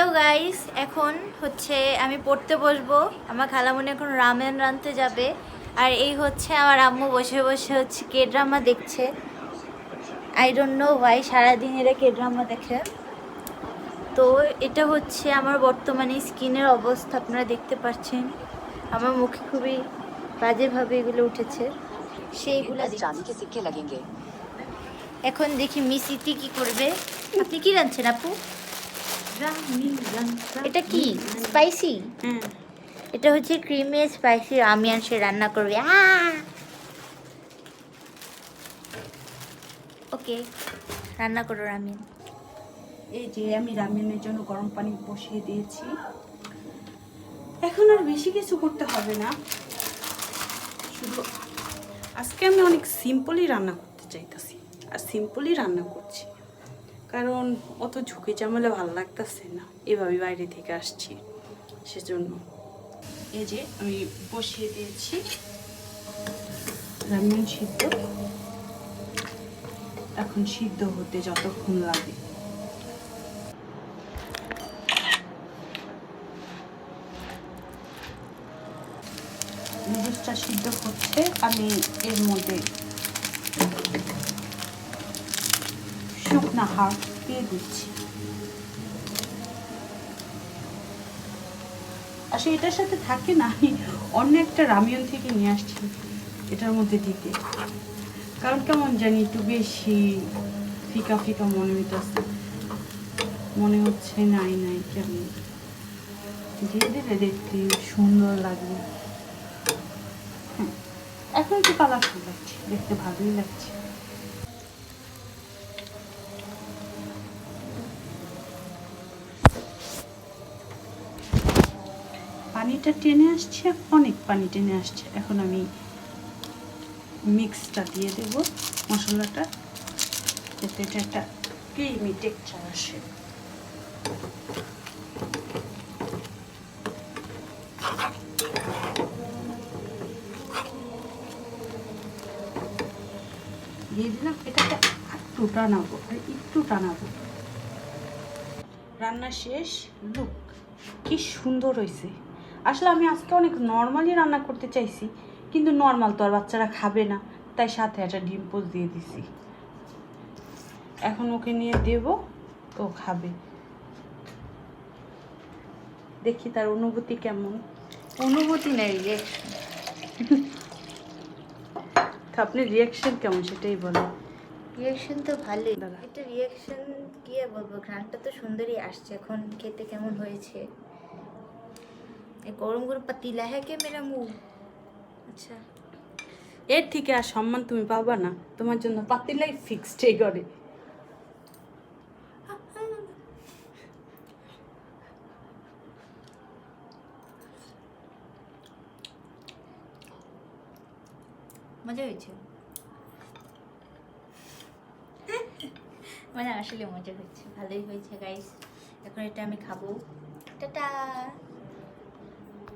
Hello guys, এখন হচ্ছে আমি পড়তে বসবো। আমার খালামণি এখন রামেন রাঁধতে যাবে। আর এই হচ্ছে আমার আম্মু বসে বসে হচ্ছে কে ড্রামা দেখছে। আই ডোন্ট নো ওয়াই সারাদিন এরা কে ড্রামা দেখে। তো এটা হচ্ছে আমার বর্তমানে স্কিনের অবস্থা, আপনারা দেখতে পাচ্ছেন। আমার মুখে খুবই বাজেভাবে এগুলো উঠেছে, সেইগুলো এখন দেখি মিস ইতি কি করবে। আপনি কি রাঁধছেন আপু? এটা কি স্পাইসি? এটা হচ্ছে ক্রিমি স্পাইসি রামিয়ান, সে রান্না করবে। ওকে, রান্না করো রামিয়ান। এই যে আমি রামেনের জন্য গরম পানি বসিয়ে দিয়েছি। এখন আর বেশি কিছু করতে হবে না, শুধু আজকে আমি অনেক সিম্পলই রান্না করতে চাইতেছি আর সিম্পলই রান্না করছি, কারণ অত ঝুঁকি ঝামেলা ভালো লাগতেছে না, এভাবে বাইরে থেকে আসছি সেজন্য। এই যে আমি বসিয়ে দিয়েছি রামেন সিদ্ধ। এখন সিদ্ধ হতে যতক্ষণ লাগে নুডলসটা সিদ্ধ হচ্ছে, আমি এর মধ্যে শুকনা হাড় দিয়ে দিচ্ছি। আসলে এটার সাথে থাকে না, আমি অন্য একটা রামিয়ন থেকে নিয়ে আসছি এটার মধ্যে দিতে, কারণ কেমন জানি একটু বেশি ফিকা ফিকা মনে হইতেছে, মনে হচ্ছে নাই নাই কেমন দিয়ে দিলে দেখতে সুন্দর লাগবে। এখন একটু কালারফুল লাগছে, দেখতে ভালোই লাগছে। পানিটা টেনে আসছে, অনেক পানি টেনে আসছে। এখন আমি মিক্সটা দিয়ে দেব মশলাটা, যাতে এটা একটা ক্রিমি টেক্সচার আসে। দিয়ে দিলাম, এটাকে একটু টানাবো আর একটু টানাবো। রান্না শেষ। লুক কি সুন্দর হয়েছে। আসলে আমি আজকে অনেক নর্মালি রান্না করতে চাইছি, কিন্তু নর্মাল তো আর বাচ্চারা খাবে না, তাই সাথে একটা ডিম পোচ দিয়ে দিছি। এখন ওকে নিয়ে দেব, ও খাবে। দেখি তার অনুভূতি কেমন। অনুভূতি নেই যে তো আপনি রিয়াকশন কেমন সেটাই বলেন। রিয়াকশন তো ভালোই। দাদা। এটা রিয়াকশন কি আর বলবো, ঘ্রাণটা তো সুন্দরই আসছে। এখন খেতে কেমন হয়েছে? গরম গরম পাতিলা হ্যাঁ কে মেরা মুখ। আচ্ছা, এর থেকে আর সম্মান তুমি পাবা না, তোমার জন্য পাতিলাই ফিক্সড এই করে। মজা হয়েছে। মানে আসলে মজা হচ্ছে, ভালোই হয়েছে গাইস। এখন এটা আমি খাবো। টাটা।